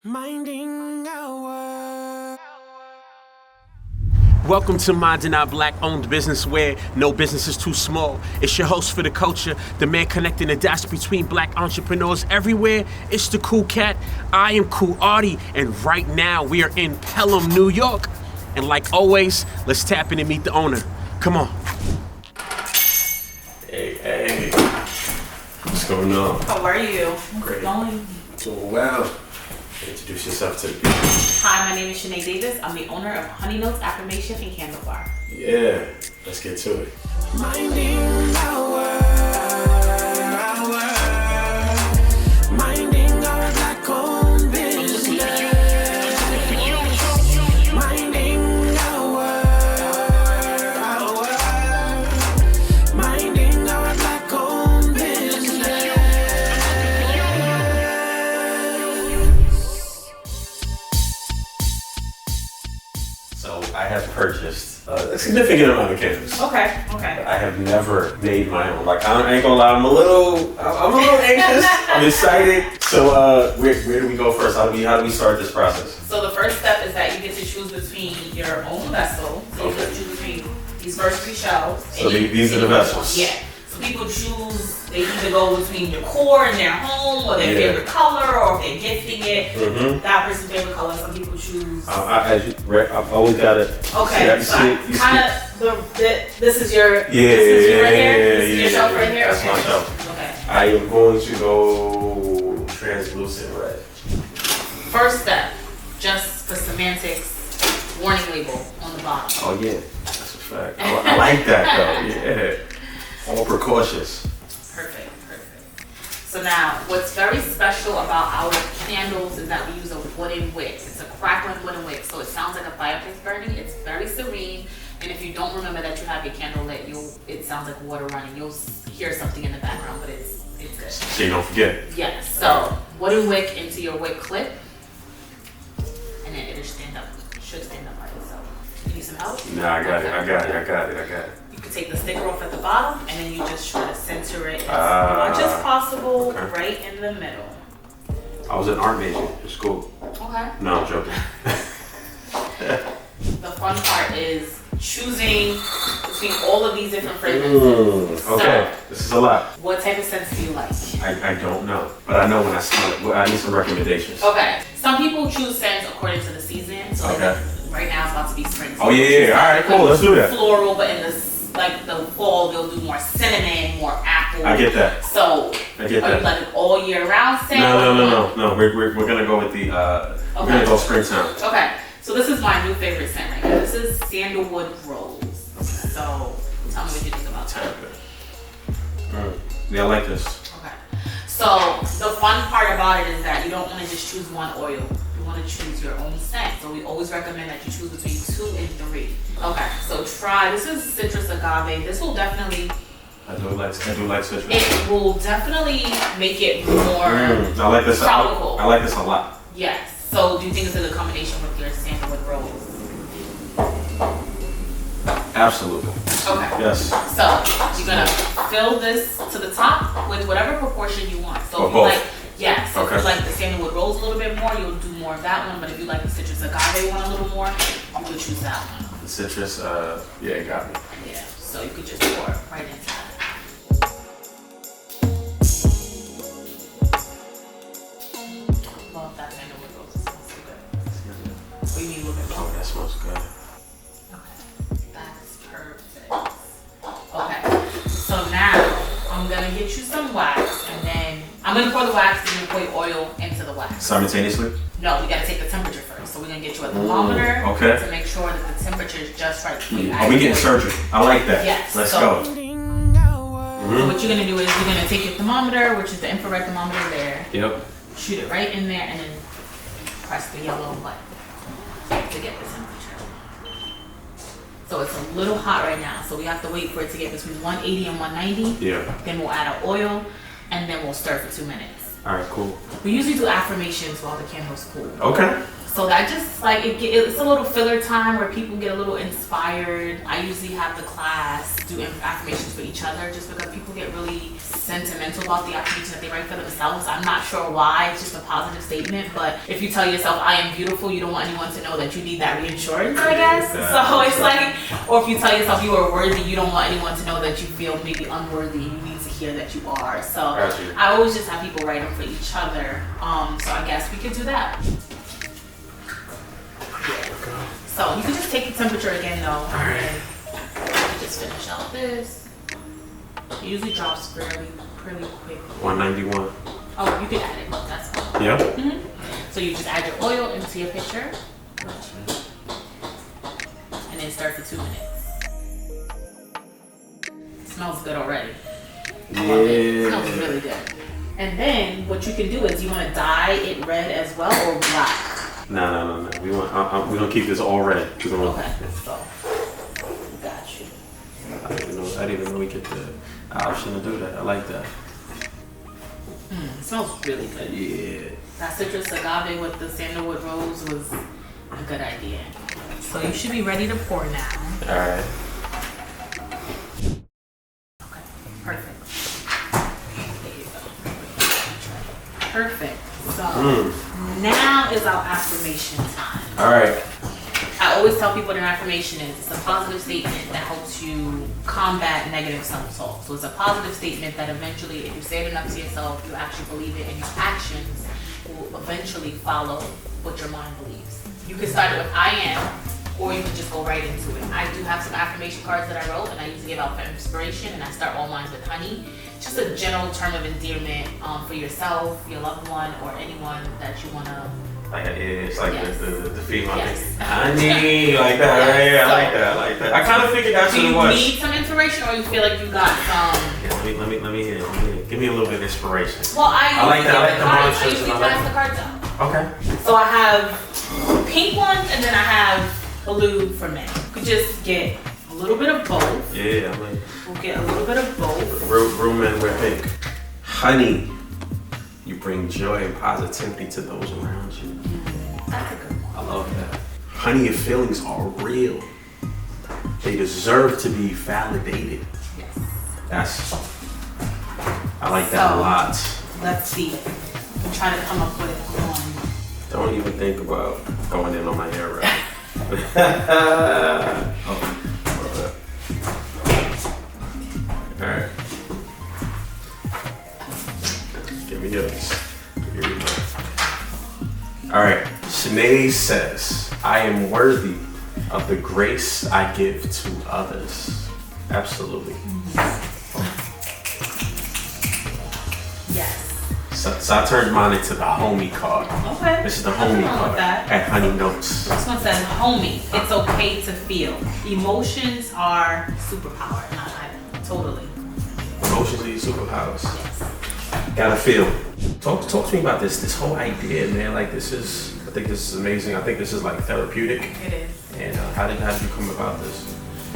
Minding our Welcome to Minding Our Black-owned business where no business is too small. It's your host for the culture, the man connecting the dots between black entrepreneurs everywhere. It's the Cool Cat. I am Cool Artie, and right now we are in Pelham, New York. And like always, let's tap in and meet the owner. Come on. Hey. What's going on? How are you? Great. Going? Doing well. Introduce yourself to the people. Hi, my name is Shynae Davis. I'm the owner of Honey Notes Affirmation and Candle Bar. Yeah, let's get to it. Minding our black-owned business. Minding our black-owned business. So I have purchased a significant amount of candles. Okay. I have never made my own. Like I ain't gonna lie, I'm a little anxious. I'm excited. So where do we go first? How do we start this process? So the first step is that you get to choose between your own vessel. So you get to choose between these first three shelves. So these are the vessels. Yeah. So people choose, they either go between your core and their home or their favorite color, or if they're gifting it, that person's favorite color. Some people choose. I've always got it. Okay, so this is your right here? This is your shelf right here? That's okay. my shelf. Okay. I am going to go translucent red. First step, just for semantics, warning label on the bottom. Oh yeah, that's a fact. I like that though, yeah. All precautious. Perfect. So now, what's very special about our candles is that we use a wooden wick. It's a crackling wooden wick, so it sounds like a fireplace burning. It's very serene, and if you don't remember that you have your candle lit, it sounds like water running. You'll hear something in the background, but it's good. So you don't forget. Yes, so wooden wick into your wick clip, and then it'll stand up. It should stand up by itself. You need some help? Nah, I got it. You can take the sticker off at the bottom, and then you just try to center it as much as possible, right in the middle. I was an art major in school. Okay. No, I'm joking. The fun part is choosing between all of these different fragrances. Okay, this is a lot. What type of scents do you like? I don't know, but I know when I smell it. I need some recommendations. Okay. Some people choose scents according to the season. So Okay. Right now it's about to be spring. Oh yeah. All right, cool. Let's do that. Floral, but in the fall they'll do more cinnamon, more apple. I get that. So I get are that. you like an all year round scent? No. We're gonna go with the. We're gonna go springtime. Okay. So this is my new favorite scent right now. This is Sandalwood Rose. So tell me what you think about that. Yeah, I like this. Okay. So the fun part about it is that you don't want to just choose one oil. You want to choose your own scent. So we always recommend that you choose between 2 and 3. Okay. So try. This is citrus agave. This will definitely. I do like citrus. It will definitely make it more I like this. tropical. I like this a lot. Yes. So do you think it's a good combination with your Sandalwood Rose? Absolutely. Okay. Yes. So you're gonna fill this to the top with whatever proportion you want. So Or if you both. like, so Okay. if you like the Sandalwood Rose a little bit more, you'll do more of that one. But if you like the citrus agave one a little more, you could choose that one. The citrus, yeah, it got me. Yeah. So you could just pour it right inside. Love that Sandalwood Rose. It smells so good. What do you need a little bit more? Oh, that smells good. Okay, that's perfect. Okay, so now I'm gonna get you some wax, and then I'm gonna pour the wax, and then pour your oil into the wax. Simultaneously? No, we gotta take the temperature first. So we're gonna get you a thermometer okay. to make sure that the temperature is just right. Are we getting surgery? I like that. Yes. Let's So- go. So what you're gonna do is you're gonna take your thermometer, which is the infrared thermometer there, Yep. shoot it right in there, and then press the yellow button to get the temperature. So it's a little hot right now, so we have to wait for it to get between 180 and 190. Yeah. Then we'll add our oil, and then we'll stir for 2 minutes. All right, cool. We usually do affirmations while the candle's cool. Okay. So that just like it's a little filler time where people get a little inspired. I usually have the class do affirmations for each other just because people get really sentimental about the affirmation that they write for themselves. I'm not sure why. It's just a positive statement. But if you tell yourself, I am beautiful, you don't want anyone to know that you need that reinsurance, I guess. So it's like, or if you tell yourself you are worthy, you don't want anyone to know that you feel maybe unworthy. You need to hear that you are. So I always just have people write them for each other. So I guess we could do that. So you can just take the temperature again though. All right. Just finish out this. It usually drops pretty quick. 191. Oh, you can add it. That's fine. Yeah. So you just add your oil into your pitcher, and then stir for 2 minutes. It smells good already. Yeah. It smells really good. And then what you can do is you want to dye it red as well or black. No. We're gonna keep this all red. Okay. So got you. I didn't even know we get the option to do that. I like that. It smells really good. Yeah. That citrus agave with the sandalwood rose was a good idea. So you should be ready to pour now. All right. Okay, perfect. There you go. Perfect. So now is our affirmation time. All right. I always tell people what an affirmation is. It's a positive statement that helps you combat negative self-talk. So it's a positive statement that eventually, if you say it enough to yourself, you actually believe it, and your actions will eventually follow what your mind believes. You can start it with I am, or you can just go right into it. I do have some affirmation cards that I wrote, and I usually give out for inspiration, and I start all mine with honey. Just a general term of endearment for yourself, your loved one, or anyone that you want to. Like it's like the female Yes. honey, like that, right? Yes. I like that. I kind of figured that's what it was. Do you need some inspiration, or you feel like you got some? Yeah, let me hear. Give me a little bit of inspiration. Well, I like that. I like the I mantras usually and I like pass the cards out. Okay. So I have pink ones, and then I have blue for men. You could just get a little bit of both. Yeah, I mean, We'll get a little bit of both. real men wear pink. Honey, you bring joy and positivity to those around you. That's a good one. I love that. Honey, your feelings are real. They deserve to be validated. Yes. I like that a lot. Let's see. I'm trying to come up with one. Don't even think about going in on my hair right. Alright. Give me yours. Here we go. Alright. Shynae says, I am worthy of the grace I give to others. Absolutely. Yes. So I turned mine into the homie card. Okay. This is the homie card at Honey Notes. This one says, homie, it's okay to feel. Emotions are superpower. Totally. Emotions are your superpowers. Yes. Gotta feel. Talk to me about this whole idea, man. Like I think this is amazing. I think this is like therapeutic. It is. And how did you come about this?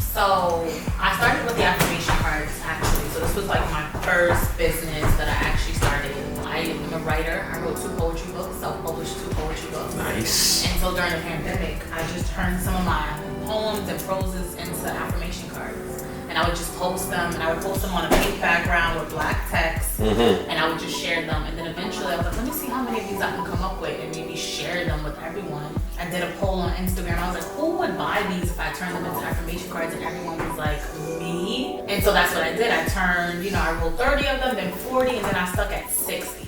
So I started with the affirmation cards actually. So this was like my first business that I actually started. I am a writer. I wrote 2 poetry books, self-published 2 poetry books. Nice. And so during the pandemic, I just turned some of my poems and proses into affirmation cards. And I would just post them, and I would post them on a pink background with black text, and I would just share them. And then eventually I was like, let me see how many of these I can come up with and maybe share them with everyone. I did a poll on Instagram. I was like, who would buy these if I turned them into affirmation cards? And everyone was like, me. And so that's what I did. I turned, I wrote 30 of them, then 40, and then I stuck at 60.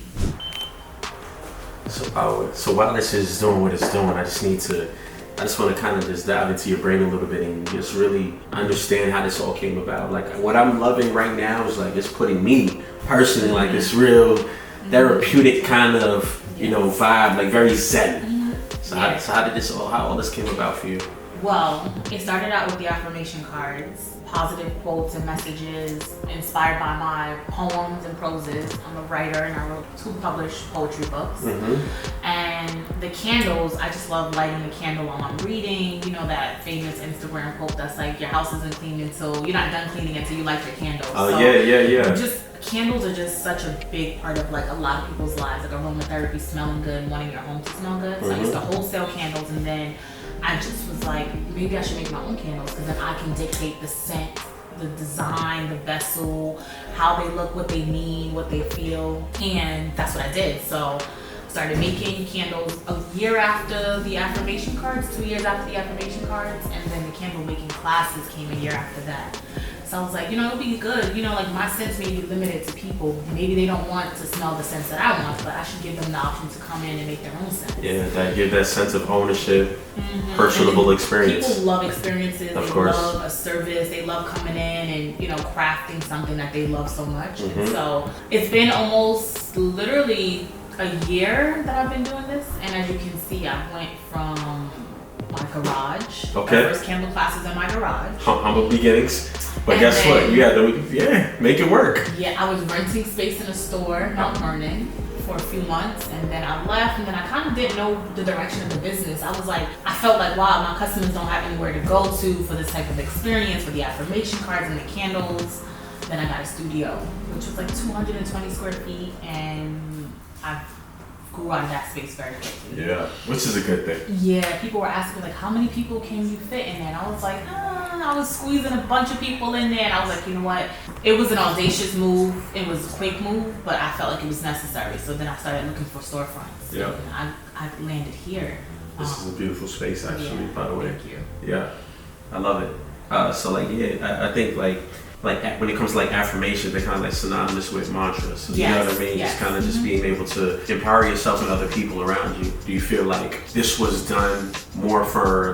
So while this is doing what it's doing, I just want to kind of just dive into your brain a little bit and just really understand how this all came about. Like what I'm loving right now is like it's putting me personally like this real therapeutic kind of vibe, like very zen. So how all this came about for you? Well, it started out with the affirmation cards, positive quotes and messages inspired by my poems and proses. I'm a writer and I wrote 2 published poetry books. And the candles, I just love lighting the candle while I'm reading. You know that famous Instagram quote that's like, your house isn't clean until, you're not done cleaning until you light your candles. Oh, so yeah. Candles are just such a big part of like a lot of people's lives, like aromatherapy, smelling good and wanting your home to smell good. So I used to wholesale candles, and then I just was like, maybe I should make my own candles because then I can dictate the scent the design, the vessel, how they look, what they mean, what they feel, and that's what I did. So started making candles a year after the affirmation cards, 2 years after the affirmation cards, and then the candle making classes came a year after that. So I was like, it would be good. Like my scents may be limited to people. Maybe they don't want to smell the scents that I want, but I should give them the option to come in and make their own scents. Yeah, that give that sense of ownership, personable experience. People love experiences. Of they course. love a service. They love coming in and, crafting something that they love so much. And so it's been almost literally a year that I've been doing this. And as you can see, I went from my garage. Okay. My first candle classes in my garage. Humble beginnings. But And guess then- what? Make it work. Yeah, I was renting space in a store, Mount Vernon, for a few months, and then I left, and then I kind of didn't know the direction of the business. I felt like, wow, my customers don't have anywhere to go to for this type of experience, for the affirmation cards and the candles. Then I got a studio, which was like 220 square feet, and I grew out of that space very quickly. Yeah, which is a good thing. Yeah, people were asking like, how many people can you fit in there? And I was like, I was squeezing a bunch of people in there, and I was like, you know what? It was an audacious move. It was a quick move, but I felt like it was necessary. So then I started looking for storefronts. Yeah. And I landed here. This is a beautiful space, actually, Yeah, by the way. thank you. Yeah, I love it. I think like when it comes to like affirmations, they're kind of like synonymous with mantras. You know what I mean? Yes. Just kind of just being able to empower yourself and other people around you. Do you feel like this was done more for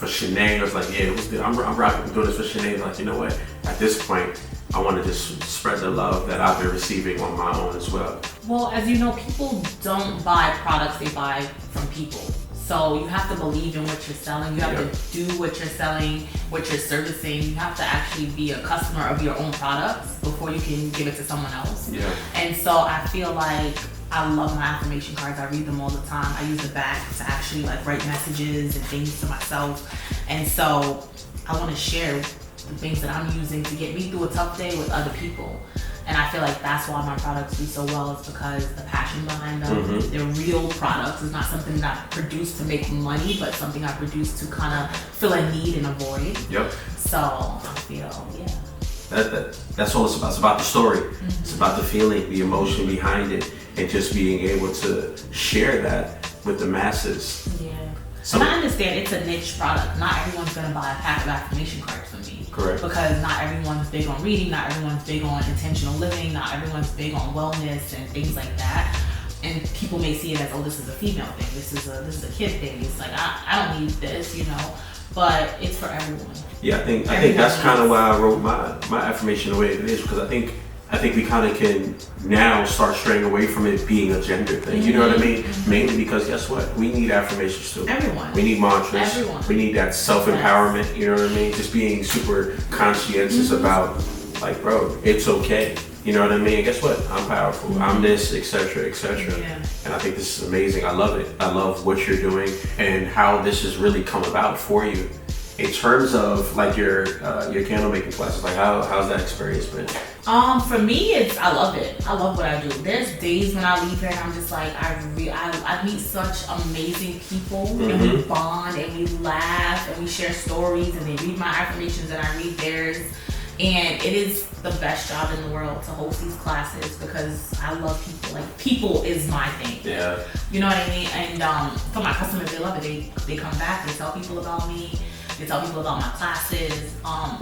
Shynae, or it's like, yeah, it was good. I'm rocking doing this for Shynae. Like, you know what? At this point, I want to just spread the love that I've been receiving on my own as well. Well, as you know, people don't buy products; they buy from people. So you have to believe in what you're selling. You have to do what you're selling, what you're servicing. You have to actually be a customer of your own products before you can give it to someone else. Yeah. And so I feel like I love my affirmation cards. I read them all the time. I use the back to actually write messages and things to myself. And so I want to share the things that I'm using to get me through a tough day with other people. And I feel like that's why my products do so well, is because the passion behind them. They're real products. It's not something that I produce to make money, but something I produce to kind of fill a need and a void. Yep. So I feel, That's all it's about. It's about the story. It's about the feeling, the emotion behind it, and just being able to share that with the masses. Yeah. So, and I understand it's a niche product. Not everyone's gonna buy a pack of affirmation cards from me. Correct. Because not everyone's big on reading, not everyone's big on intentional living, not everyone's big on wellness and things like that. And people may see it as, oh, this is a female thing, this is a kid thing. It's like I don't need this, but it's for everyone. Yeah, I think that's kind of why I wrote my affirmation the way it is, because I think we kind of can now start straying away from it being a gender thing. You know what I mean? Mainly because guess what? We need affirmations too. Everyone. We need mantras. Everyone. We need that self-empowerment. You know what I mean? Just being super conscientious about, bro, it's okay. You know what I mean? And guess what? I'm powerful. I'm this, etc., etc. Yeah. And I think this is amazing. I love it. I love what you're doing and how this has really come about for you. In terms of your candle making classes, how's that experience been? For me, I love it. I love what I do. There's days when I leave here and I'm just like, I meet such amazing people, and we bond and we laugh and we share stories, and they read my affirmations and I read theirs. And it is the best job in the world to host these classes, because I love people. People is my thing. Yeah. You know what I mean? And for my customers, they love it. They come back, they tell people about me. They tell people about my classes,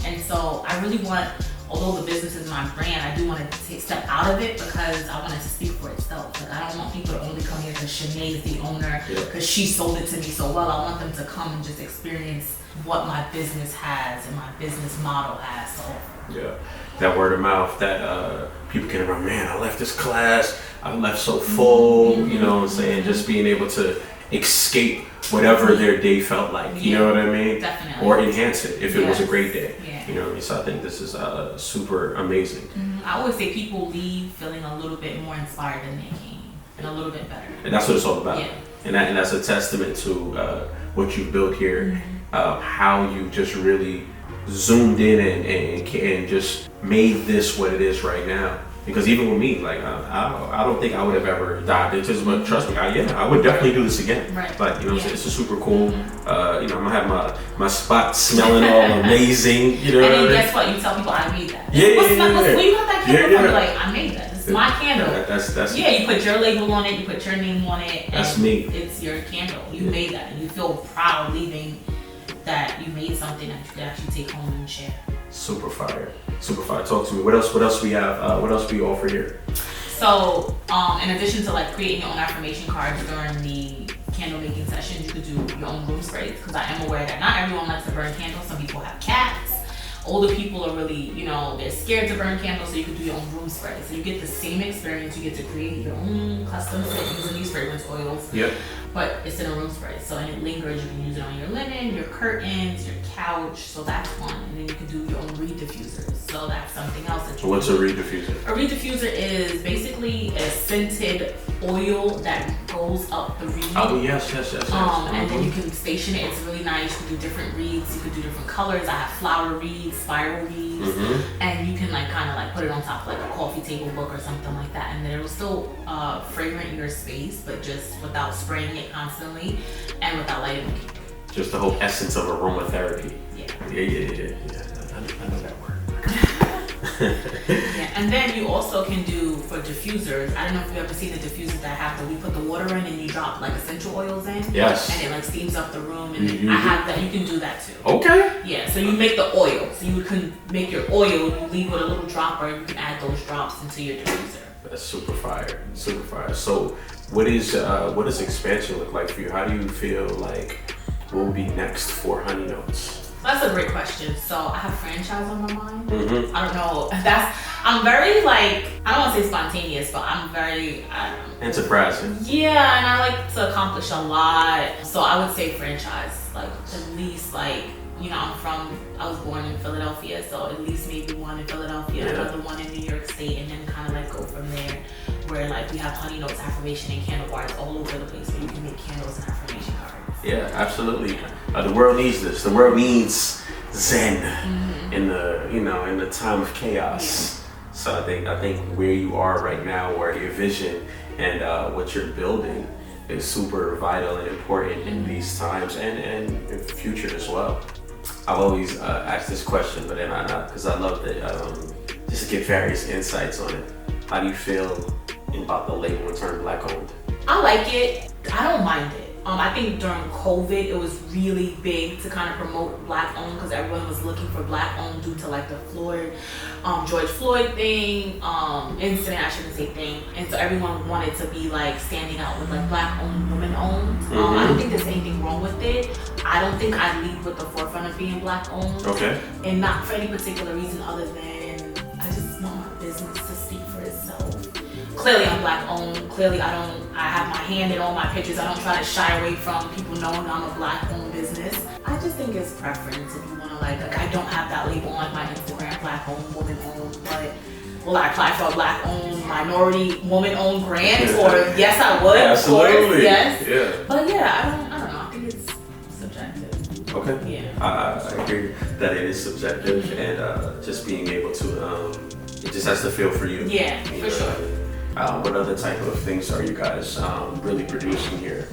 and so I really want, although the business is my brand, I do want to step out of it, because I want it to speak for itself. I don't want people to only come here because Shynae is the owner, because she sold it to me so well. I want them to come and just experience what my business has and my business model has to offer. Yeah, that word of mouth, that people can remember, man, I left this class, I left so full, you know what I'm saying? Just being able to escape whatever their day felt like, you know what I mean? Definitely. Or enhance it if it was a great day. Yeah. You know what I mean? So I think this is super amazing. I always say people leave feeling a little bit more inspired than they came, and a little bit better. And that's what it's all about. Yeah. And that's a testament to what you've built here, how you just really zoomed in and just made this what it is right now. Because even with me, like I don't think I would have ever dived into this, but trust me, I would definitely do this again. Right. Like, you know, it's a super cool. I'm gonna have my spot smelling all amazing. You know. And then guess what? You tell people I made that. Yeah. Where you got that candle from? You're like, I made that. This is my candle. That's you put your label on it. You put your name on it. That's and me. It's your candle. You made that, and you feel proud leaving that you made something that you could actually take home and share. Super fire. Talk to me. What else we have? What else we offer here? So, in addition to like creating your own affirmation cards during the candle making sessions, you could do your own room sprays, because I am aware that not everyone likes to burn candles. Some people have cats. Older people are really, they're scared to burn candles, so you can do your own room spray. So you get the same experience. You get to create your own custom scent using these fragrance oils. Yep. But it's in a room spray, so and it lingers. You can use it on your linen, your curtains, your couch. So that's one. And then you can do your own reed diffusers. So that's something else that you. What's a reed diffuser? A reed diffuser is basically a scented oil that goes up the reed. Oh yes. And then you can station it. It's really nice. You can do different reeds. You can do different colors. I have flower reeds, spiral reeds, and you can kind of put it on top of like a coffee table book or something like that, and then it'll still fragrant your space, but just without spraying it constantly and without lighting the candle. Just the whole essence of aromatherapy. Yeah. I know that word. Yeah, and then you also can do for diffusers. I don't know if you've ever seen the diffusers that have we put the water in and you drop essential oils in. Yes. And it steams up the room, and I have that. You can do that too. Okay. Yeah, so you make the oil. So you can make your oil, you leave with a little dropper, you can add those drops into your diffuser. That's super fire. So what does expansion look like for you? How do you feel like what will be next for Honey Notes? That's a great question. So I have franchise on my mind. Mm-hmm. I don't know. I'm very I don't want to say spontaneous, but I'm very enterprising. Yeah, and I like to accomplish a lot. So I would say franchise, at least I was born in Philadelphia, so at least maybe one in Philadelphia, another one in New York State, and then kind of go from there. Where we have Honey Notes affirmation and candle bars all over the place, where you can make candles and affirmation cards. Yeah, absolutely. The world needs this. The world needs Zen in the time of chaos. Yeah. So I think where you are right now, where your vision and what you're building is super vital and important in these times and in the future as well. I've always asked this question, but then because I love that just to get various insights on it. How do you feel about the label when turned black owned? I like it. I don't mind it. I think during COVID, it was really big to kind of promote black owned, because everyone was looking for black owned due to the George Floyd thing, incident, I shouldn't say thing. And so everyone wanted to be standing out with black owned, woman owned. I don't think there's anything wrong with it. I don't think I lead with the forefront of being black owned. Okay. And not for any particular reason other than I just want my business to speak for itself. Clearly I'm black owned. Clearly I have my hand in all my pictures. I don't try to shy away from people knowing I'm a black owned business. I just think it's preference if you want to I don't have that label on my Instagram, black owned, woman owned, but will I apply for a black owned, minority, woman owned grant? Or yes, I would. Absolutely. Of course, yes. Yeah. But yeah, I don't know. I think it's subjective. Okay. Yeah. I agree that it is subjective, and just being able to, it just has to feel for you. Yeah, for sure. What other type of things are you guys really producing here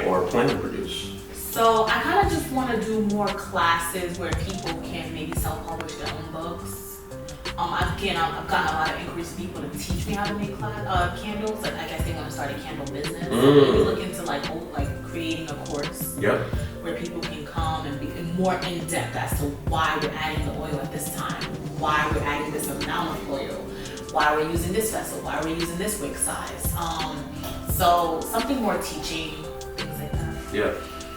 or plan to produce? So I kind of just want to do more classes where people can maybe self-publish their own books. I've gotten a lot of inquiries from people to teach me how to make candles. I guess they want to start a candle business. So maybe look into creating a course. Yep. Where people can come and be more in depth as to why we're adding the oil at this time, why we're adding this amount of oil, why we're using this vessel, why we're using this wick size. So something more teaching, things like that. Yeah.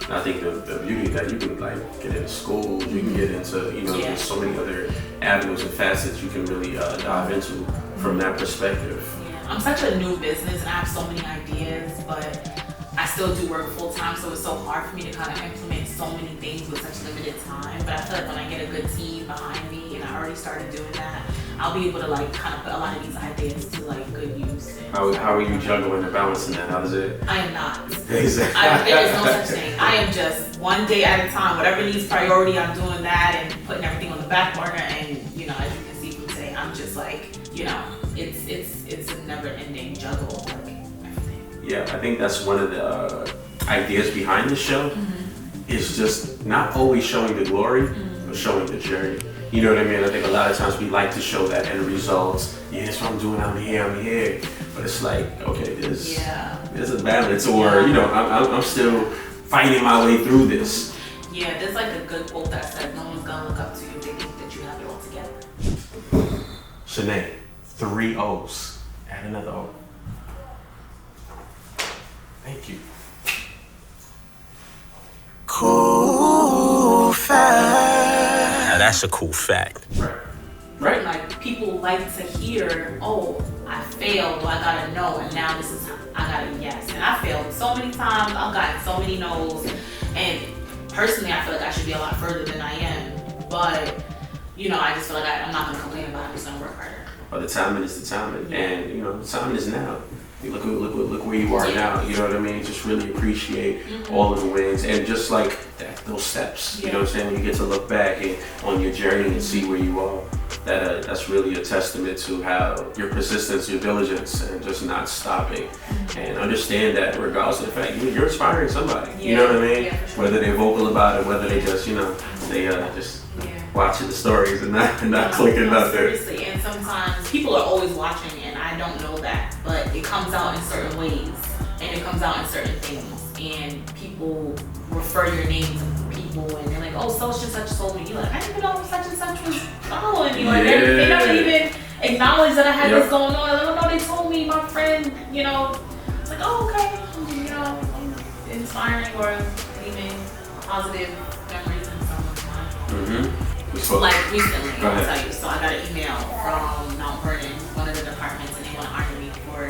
I think the beauty that you can get into schools, you can get into there's so many other avenues and facets you can really dive into from that perspective. Yeah, I'm such a new business and I have so many ideas, but I still do work full time, so it's so hard for me to kind of implement so many things with such limited time. But I feel like when I get a good team behind me, and I already started doing that, I'll be able to kind of put a lot of these ideas to good use. How are you juggling and balancing that? How does it? I am not. Exactly. There is no such thing. I am just one day at a time. Whatever needs priority, I'm doing that and putting everything on the back burner. And as you can see from today, I'm just it's Yeah, I think that's one of the ideas behind the show. Is just not always showing the glory, but showing the journey. You know what I mean? I think a lot of times we like to show that end result. Yeah, that's what I'm doing. I'm here. But it's like, okay, there's a balance, or you know, I'm still fighting my way through this. Yeah, there's like a good quote that says, "No one's gonna look up to you if they think that you have it all together." Shynae, 3 O's. Add another O. Thank you. Cool fact. Now that's a cool fact. Right. Like people like to hear, "Oh, I failed, or I got a no, and now this is I got a yes." And I failed so many times. I've gotten so many no's, and personally, I feel like I should be a lot further than I am. But you know, I just feel like I'm not gonna complain about it. I'm just gonna work harder. Well, the timing is the timing, and you know, the timing is now. Look where you are now. You know what I mean? Just really appreciate all of the wins, and just like those steps. You know what I'm saying? When you get to look back on your journey and see where you are, that's really a testament to how your persistence, your diligence, and just not stopping, and understand that regardless of the fact you're inspiring somebody. You know what I mean? Yeah, for sure. Whether they're vocal about it, whether they just they just watching the stories and not clicking nothing. Seriously, and sometimes people are always watching, and I don't know that, but it comes out in certain ways, and it comes out in certain things, and people refer your name to people, and they're like, "Oh, such and such told me." You're like, "I didn't even know such and such was following me." Like they don't even acknowledge that I had this going on. Like, "Oh no, they told me, my friend." You know, it's like, "Oh, okay." You know, inspiring or leaving positive memories in someone's mind. Like recently, I'll tell you. So I got an email from Mount Vernon, one of the departments, and they want to honor me for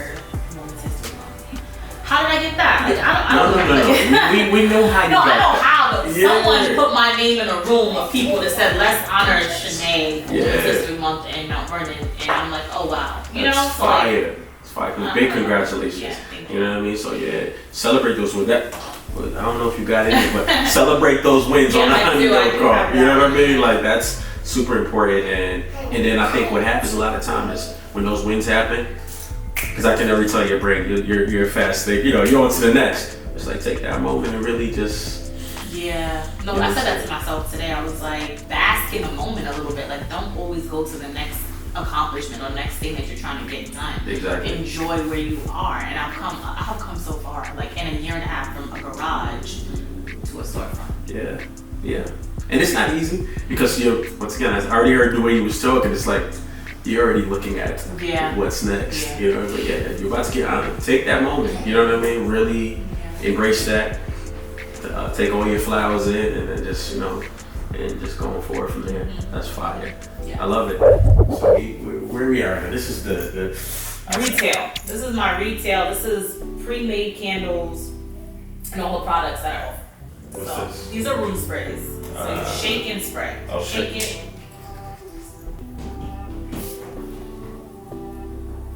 Women's History Month. How did I get that? Like, I don't know. We know how you got I know that. how, but someone put my name in a room of people that said, "Let's honor Shynae for Women's History Month in Mount Vernon," and I'm like, "Oh wow," you know? That's fire. It's fire. Big congratulations. Yeah, thank you know what I mean? So celebrate those wins. I don't know if you got it, but celebrate those wins on the underdog card. You know what I mean? Like that's super important, and then I think what happens a lot of times is when those wins happen, because I can never tell your brain you're fast thing. You know, you're on to the next. It's like take that moment and really just. Yeah. No, I said that to myself today. I was like, bask in the moment a little bit. Like, don't always go to the next accomplishment or next thing that you're trying to get done. Exactly. Enjoy where you are, and I've come so far. Like in a year and a half from a garage to a storefront. Yeah. And it's not easy because once again, I already heard the way you was talking. It's like you're already looking at what's next. Yeah. You know, but you're about to get on it. Take that moment. You know what I mean? Really embrace that. Take all your flowers in, and then just and just going forward from there. That's fire. Yeah. I love it. So where we are now. This is the retail. This is my retail. This is pre-made candles and all the products that I offer. What's So this? these are room sprays. So you shake and spray. Shake it.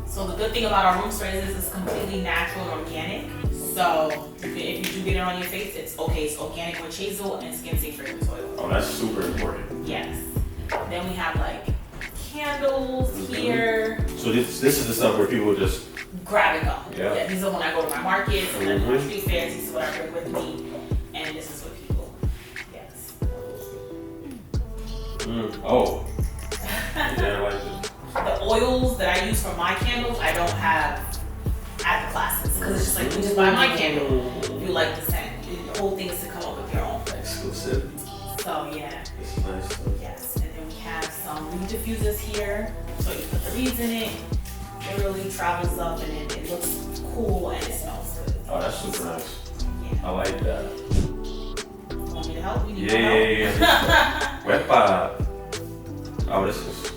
So the good thing about our room sprays is it's completely natural and organic. So if you do get it on your face, it's okay. It's organic witch hazel and skin safe fragrance oil. Oh, that's super important. Yes. Then we have like candles here. So this is the stuff where people just Grab and go. Yeah. These are when I go to my markets and then my street fairs. This is what I bring with me, and this is what people. Yes. Oh. Yeah, I like it. The oils that I use for my candles, I don't have at the classes because it's just like you just buy my candle. If you like the scent, the whole thing is to come up with your own. Exclusivity. So yeah. This is nice. Yes, and then we have some reed diffusers here. So you put the reeds in it. It really travels up and it looks cool and it smells good. Oh, that's super nice. Yeah. I like that. You want me to help? You need more help? Yeah. Wepa. Oh, this is.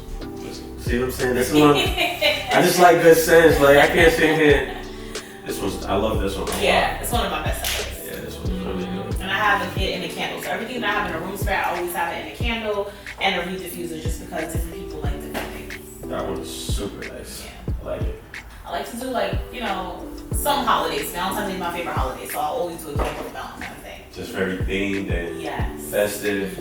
See what I'm saying? This one. I just like good scents. Like I can't sit here. I love this one. Yeah, it's one of my best sellers. Yeah, this one's really good. And I have it in a candle. So everything that I have in a room spray, I always have it in a candle and a reed diffuser just because different people like different things. That one's super nice. Yeah. I like it. I like to do some holidays. Valentine's is my favorite holiday, so I'll always do a candle for Valentine's Day. Just very themed and festive.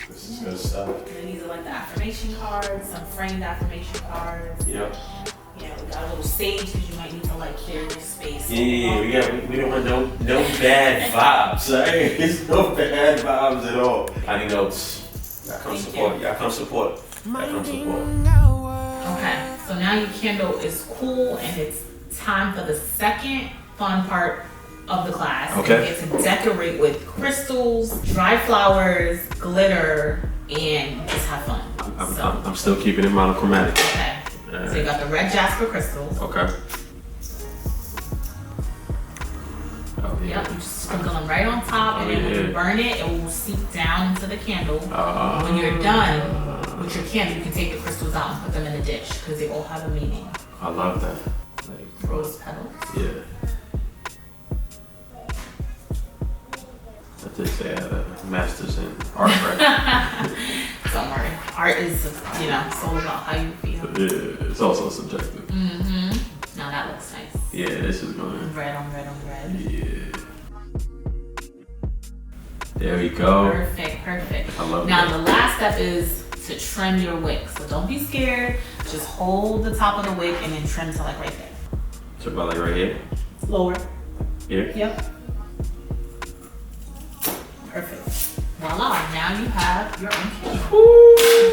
This is good stuff. And then these are like the affirmation cards, some framed affirmation cards. Yep. Yeah, we got a little sage because you might need to like clear your space. Yeah, we don't want no bad vibes, right? It's no bad vibes at all. Honey notes. Y'all come support. Y'all come support. Okay, so now your candle is cool and it's time for the second fun part of the class. Okay. You get to decorate with crystals, dry flowers, glitter, and just have fun. I'm still keeping it monochromatic. Okay. So you got the red jasper crystals. Okay. Oh, yeah. Yep, you just sprinkle them right on top, and then when you burn it, it will seep down into the candle. When you're done with your candle, you can take the crystals out and put them in the dish because they all have a meaning. I love that. Like, rose petals. Yeah. I did say I had a master's in art, right? Don't worry. Art is, it's all about how you feel. Yeah, it's also subjective. Mm-hmm. Now that looks nice. Yeah, this is going. Red on red on red. Yeah. There we go. Perfect. I love now that. the last step is to trim your wick. So don't be scared. Just hold the top of the wick and then trim to like right there. So about like right here? Lower. Here? Yep. Perfect. Voila, now you have your own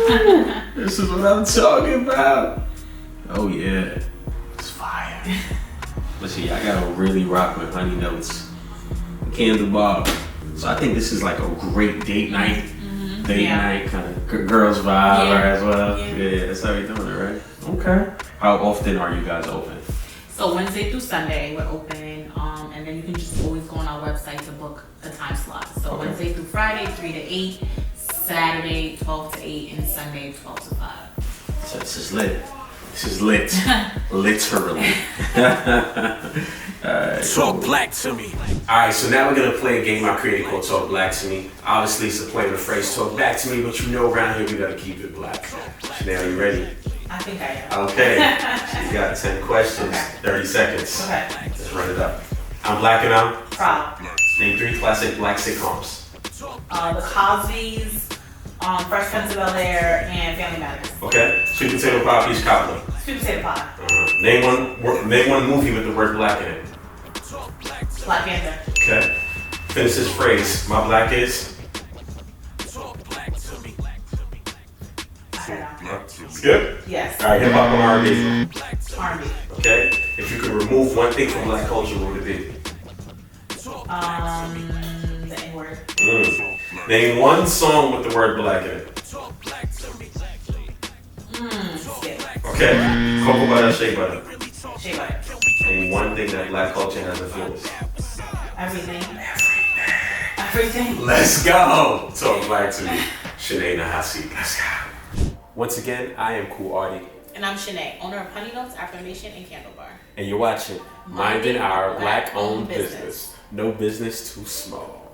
candle. This is what I'm talking about. Oh yeah. It's fire. Listen, I gotta really rock with honey notes. Candle bar. So I think this is like a great date night. Date night kind of girls vibe as well. Yeah, that's how you're doing it, right? Okay. How often are you guys open? So Wednesday through Sunday we're open, and then you can just always go on our website to book a time slot. So Wednesday through Friday, 3 to 8, Saturday, 12 to 8, and Sunday, 12 to 5. So this is lit. This is lit. Literally. Talk black to me. Alright, so now we're gonna play a game I created called Talk Black to Me. Obviously it's a play on the phrase talk back to me, but you know around here we gotta keep it black. Shynae, are you ready? I think I am. Okay. She's got 10 questions, 30 seconds. Okay. Let's run it up. I'm black and I'm Proud. Name 3 classic black sitcoms. The Cosby's, Fresh Prince of Bel-Air, and Family Matters. Okay. Sweet potato pie, peach cobbler. Sweet potato pie. Name one movie with the word black in it. Black Panther. Okay. Finish this phrase. My black is. It's good? Yes. Alright, hip hop or R&B? R&B. Okay. If you could remove one thing from black culture, what would it be? The N-word. Name one song with the word black in it. Skip. Okay. Cocoa butter, shea butter. Shea butter. Name one thing that black culture has influenced. Everything. Everything. Let's go. Talk black to me. Shynae Nahasi. Let's go. Once again, I am Cool Artie. And I'm Shynae, owner of Honey Notes, Affirmation, and Candle Bar. And you're watching Minding Our Black-Owned Business. No business too small.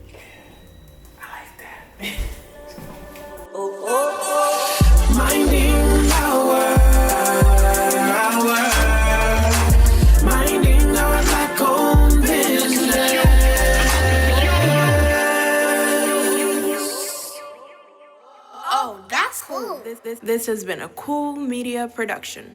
Yeah, I like that. Minding minding our black-owned business. Oh, that's cool. This has been a Cool Media production.